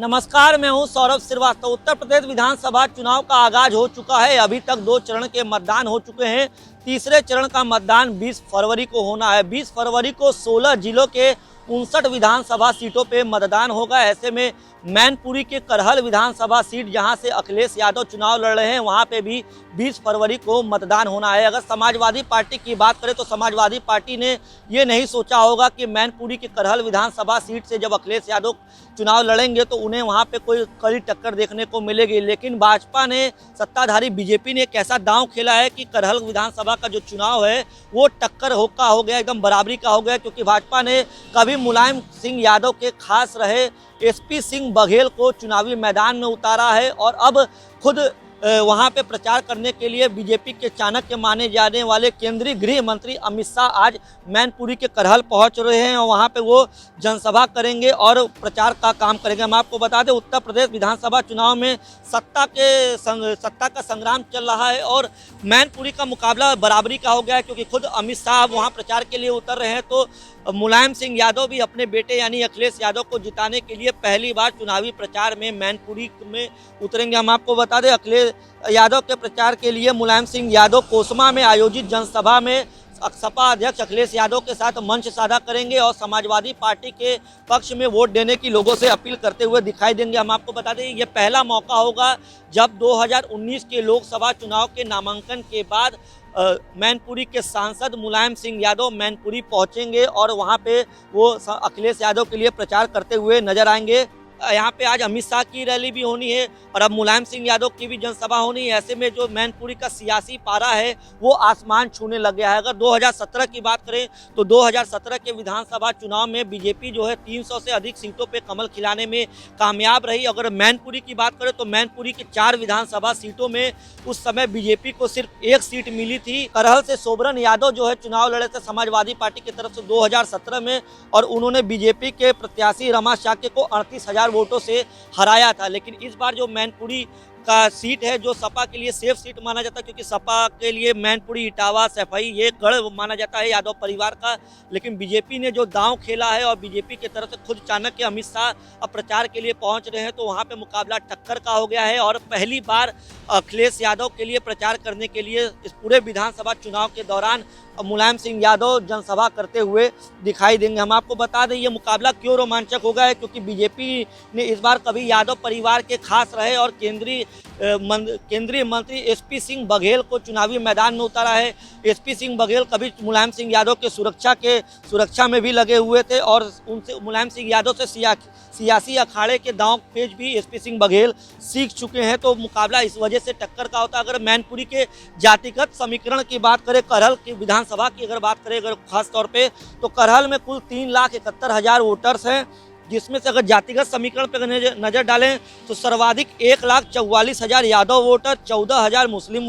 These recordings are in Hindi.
नमस्कार, मैं हूं सौरभ श्रीवास्तव। उत्तर प्रदेश विधानसभा चुनाव का आगाज हो चुका है। अभी तक 2 चरण के मतदान हो चुके हैं। तीसरे चरण का मतदान 20 फरवरी को होना है। 20 फरवरी को 16 जिलों के 59 विधानसभा सीटों पे मतदान होगा। ऐसे में मैनपुरी के करहल विधानसभा सीट जहां से अखिलेश यादव चुनाव लड़ रहे हैं, वहां पे भी 20 फरवरी को मतदान होना है। अगर समाजवादी पार्टी की बात करें तो समाजवादी पार्टी ने ये नहीं सोचा होगा कि मैनपुरी के करहल विधानसभा सीट से जब अखिलेश यादव चुनाव लड़ेंगे तो उन्हें वहां पे कोई कड़ी टक्कर देखने को मिलेगी। लेकिन भाजपा ने, सत्ताधारी बीजेपी ने एक ऐसा दांव खेला है कि करहल विधानसभा का जो चुनाव है वो टक्कर हो गया, एकदम बराबरी का हो गया। क्योंकि भाजपा ने कभी मुलायम सिंह यादव के खास रहे एसपी सिंह बघेल को चुनावी मैदान में उतारा है और अब खुद वहां पे प्रचार करने के लिए बीजेपी के चाणक्य माने जाने वाले केंद्रीय गृह मंत्री अमित शाह आज मैनपुरी के करहल पहुंच रहे हैं और वहां पे वो जनसभा करेंगे और प्रचार का काम करेंगे। हम आपको बता दें, उत्तर प्रदेश विधानसभा चुनाव में सत्ता का संग्राम चल रहा है और मैनपुरी का मुकाबला बराबरी का हो गया है। क्योंकि खुद अमित शाह वहाँ प्रचार के लिए उतर रहे हैं तो मुलायम सिंह यादव भी अपने बेटे यानी अखिलेश यादव को जिताने के लिए पहली बार चुनावी प्रचार में मैनपुरी में उतरेंगे। हम आपको बता दें, अखिलेश यादव के प्रचार के लिए मुलायम सिंह यादव कोसमा में आयोजित जनसभा में सपा अध्यक्ष अखिलेश यादव के साथ मंच साझा करेंगे और समाजवादी पार्टी के पक्ष में वोट देने की लोगों से अपील करते हुए दिखाई देंगे। हम आपको बता दें, ये पहला मौका होगा जब 2019 के लोकसभा चुनाव के नामांकन के बाद मैनपुरी के सांसद मुलायम सिंह यादव मैनपुरी पहुंचेंगे और वहां पे वो अखिलेश यादव के लिए प्रचार करते हुए नजर आएंगे। यहाँ पे आज अमित शाह की रैली भी होनी है और अब मुलायम सिंह यादव की भी जनसभा होनी है। ऐसे में जो मैनपुरी का सियासी पारा है वो आसमान छूने लग गया है। अगर 2017 की बात करें तो 2017 के विधानसभा चुनाव में बीजेपी जो है 300 से अधिक सीटों पे कमल खिलाने में कामयाब रही। अगर मैनपुरी की बात करें तो मैनपुरी की 4 विधानसभा सीटों में उस समय बीजेपी को सिर्फ 1 सीट मिली थी। करहल से सोबरन यादव जो है चुनाव लड़े थे समाजवादी पार्टी की तरफ से 2017 में और उन्होंने बीजेपी के प्रत्याशी रमा शाक्य को 38,000 वोटों से हराया था। लेकिन इस बार जो मैनपुरी का सीट है जो सपा के लिए सेफ सीट माना जाता है, क्योंकि सपा के लिए मैनपुरी, इटावा, सफाई ये गढ़ माना जाता है यादव परिवार का। लेकिन बीजेपी ने जो दांव खेला है और बीजेपी की तरफ से खुद चाणक्य अमित शाह अब प्रचार के लिए पहुंच रहे हैं तो वहां पे मुकाबला टक्कर का हो गया है और पहली बार अखिलेश यादव के लिए प्रचार करने के लिए इस पूरे विधानसभा चुनाव के दौरान मुलायम सिंह यादव जनसभा करते हुए दिखाई देंगे। हम आपको बता दें, ये मुकाबला क्यों रोमांचक होगा है क्योंकि बीजेपी ने इस बार कभी यादव परिवार के खास रहे और केंद्रीय मंत्री एसपी सिंह बघेल को चुनावी मैदान में उतारा है। एसपी सिंह बघेल कभी मुलायम सिंह यादव के सुरक्षा में भी लगे हुए थे और उनसे मुलायम सिंह यादव से सियासी अखाड़े के दांव पेच भी एसपी सिंह बघेल सीख चुके हैं। तो मुकाबला इस वजह से टक्कर का होता है। अगर मैनपुरी के जातिगत समीकरण की बात करें, करहल की विधानसभा की अगर बात करें अगर खास तौर पे, तो करहल में कुल 3,71,000 वोटर्स हैं, जिसमें से अगर जातिगत समीकरण पर नजर डालें तो सर्वाधिक 1,44,000 यादव वोटर, 14,000 मुस्लिम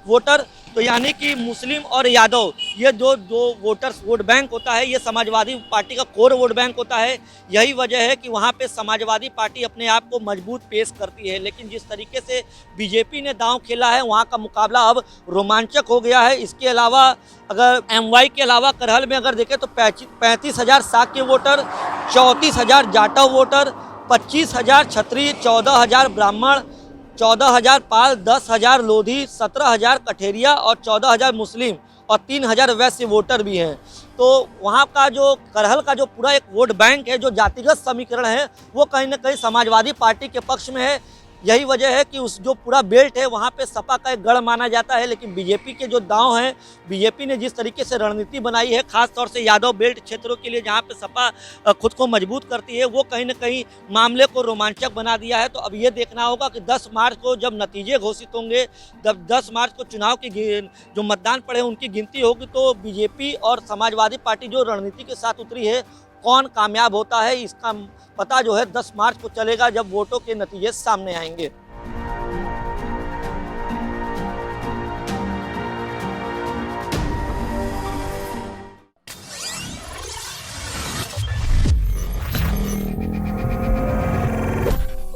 वोटर। तो यानी कि मुस्लिम और यादव ये दो वोटर्स वोट बैंक होता है, ये समाजवादी पार्टी का कोर वोट बैंक होता है। यही वजह है कि वहाँ पे समाजवादी पार्टी अपने आप को मजबूत पेश करती है। लेकिन जिस तरीके से बीजेपी ने दांव खेला है वहाँ का मुकाबला अब रोमांचक हो गया है। इसके अलावा अगर एमवाई के अलावा करहल में अगर देखें तो 35,000 शाक्य वोटर, 34,000 जाटव वोटर, 25,000 क्षत्रिय, 14,000 ब्राह्मण, 14,000 पाल, 10,000 लोधी, 17,000 कठेरिया और 14,000 मुस्लिम और 3,000 वैश्य वोटर भी हैं। तो वहाँ का जो करहल का जो पूरा एक वोट बैंक है, जो जातिगत समीकरण है, वो कहीं ना कहीं समाजवादी पार्टी के पक्ष में है। यही वजह है कि उस जो पूरा बेल्ट है वहाँ पे सपा का एक गढ़ माना जाता है। लेकिन बीजेपी के जो दांव हैं, बीजेपी ने जिस तरीके से रणनीति बनाई है खास तौर से यादव बेल्ट क्षेत्रों के लिए जहाँ पे सपा खुद को मजबूत करती है, वो कहीं ना कहीं मामले को रोमांचक बना दिया है। तो अब ये देखना होगा कि 10 मार्च को जब नतीजे घोषित होंगे, जब 10 मार्च को चुनाव की जो मतदान पड़े उनकी गिनती होगी तो बीजेपी और समाजवादी पार्टी जो रणनीति के साथ उतरी है कौन कामयाब होता है, इसका पता जो है 10 मार्च को चलेगा जब वोटों के नतीजे सामने आएंगे।